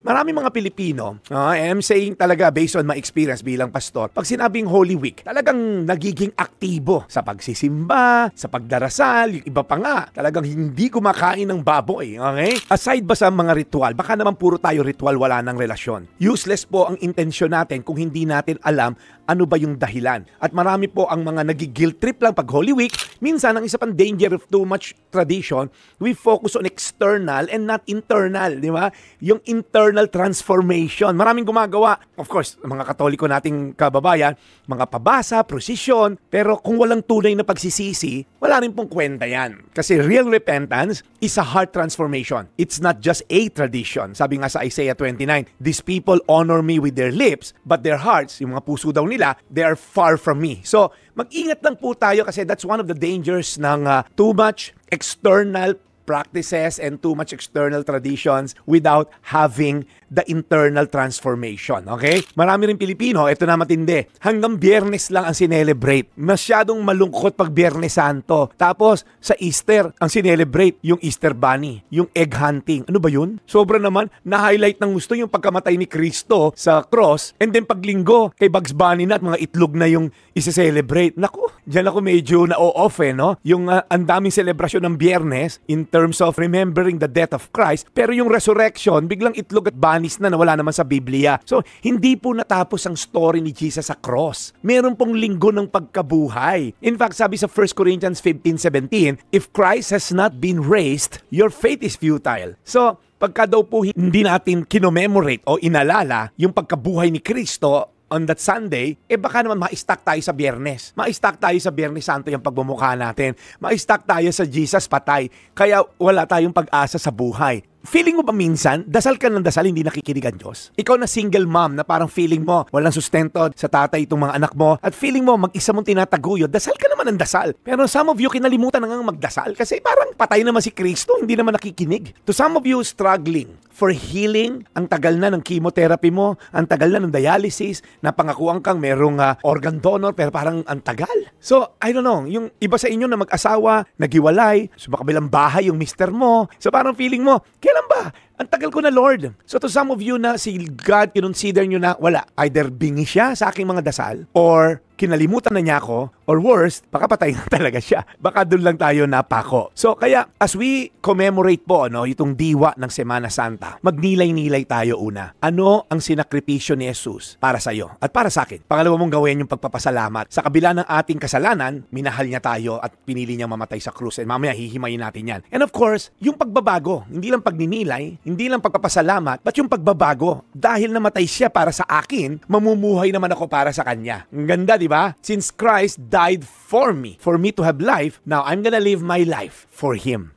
Maraming mga Pilipino, I'm saying talaga based on my experience bilang pastor, pag sinabing Holy Week, talagang nagiging aktibo sa pagsisimba, sa pagdarasal, yung iba pa nga, talagang hindi kumakain ng baboy. Okay? Aside ba sa mga ritual, baka naman puro tayo ritual, wala ng relasyon. Useless po ang intensyon natin kung hindi natin alam ano ba yung dahilan. At marami po ang mga nagiguilt trip lang pag Holy Week. Minsan, ang isa pang danger of too much tradition, we focus on external and not internal, di ba? Yung internal transformation. Maraming gumagawa. Of course, mga Katoliko nating kababayan, mga pabasa, prosesyon, pero kung walang tunay na pagsisisi, wala rin pong kwenta yan. Kasi real repentance is a heart transformation. It's not just a tradition. Sabi nga sa Isaiah 29, these people honor me with their lips, but their hearts, yung mga puso daw nila, they are far from me. So, mag-ingat lang po tayo kasi that's one of the dangers ng too much external practices and too much external traditions without having the internal transformation. Okay? Marami rin Pilipino, ito na matindi, hanggang Biyernes lang ang sinelebrate. Masyadong malungkot pag Biyernes Santo. Tapos, sa Easter, ang sinelebrate yung Easter Bunny, yung egg hunting. Ano ba yun? Sobra naman, na-highlight ng gusto yung pagkamatay ni Kristo sa cross, and then pag Linggo, kay Bugs Bunny na at mga itlog na yung isa-celebrate. Naku, dyan ako medyo na-off no? Yung ang daming selebrasyon ng Biyernes in terms of remembering the death of Christ, pero yung resurrection, biglang itlog at bunnies na wala naman sa Biblia. So, hindi po natapos ang story ni Jesus sa cross. Meron pong linggo ng pagkabuhay. In fact, sabi sa 1 Corinthians 15:17, if Christ has not been raised, your faith is futile. So, pagka daw po hindi natin kinomemorate o inalala yung pagkabuhay ni Kristo on that Sunday, baka naman ma-stack tayo sa Biyernes. Ma-stack tayo sa Biyernes Santo yung pagbumukha natin. Ma-stack tayo sa Jesus patay. Kaya wala tayong pag-asa sa buhay. Feeling mo ba minsan, dasal ka ng dasal, hindi nakikinig ang Diyos? Ikaw na single mom na parang feeling mo, walang sustento sa tatay itong mga anak mo, at feeling mo, mag-isa mong tinataguyod, dasal ka naman ng dasal. Pero some of you, kinalimutan na nga magdasal kasi parang patay naman si Kristo, hindi naman nakikinig. To some of you struggling for healing, ang tagal na ng chemotherapy mo, ang tagal na ng dialysis, napangakuan kang merong organ donor, pero parang ang tagal. So, I don't know, yung iba sa inyo na mag-asawa, naghiwalay, sa kabilang bahay yung mister mo, so parang feeling mo, kailan ba? Ang tagal ko na, Lord. So to some of you na si God, kinonsider nyo na wala. Either bingi siya sa aking mga dasal, or kinalimutan na niya ako, or worse, baka patay na talaga siya. Baka doon lang tayo napako. So kaya, as we commemorate po itong diwa ng Semana Santa, magnilay-nilay tayo una. Ano ang sinakripisyo ni Jesus para sa iyo at para sa akin? Pangalawa mong gawin yung pagpapasalamat. Sa kabila ng ating kasalanan, minahal niya tayo at pinili niyang mamatay sa krus. And mamaya hihimayin natin yan. And of course, yung pagbabago, hindi lang pagninilay, hindi lang pagpapasalamat, but yung pagbabago. Dahil namatay siya para sa akin, mamumuhay naman ako para sa kanya. Ang ganda, di ba? Since Christ died for me to have life, now I'm gonna live my life for Him.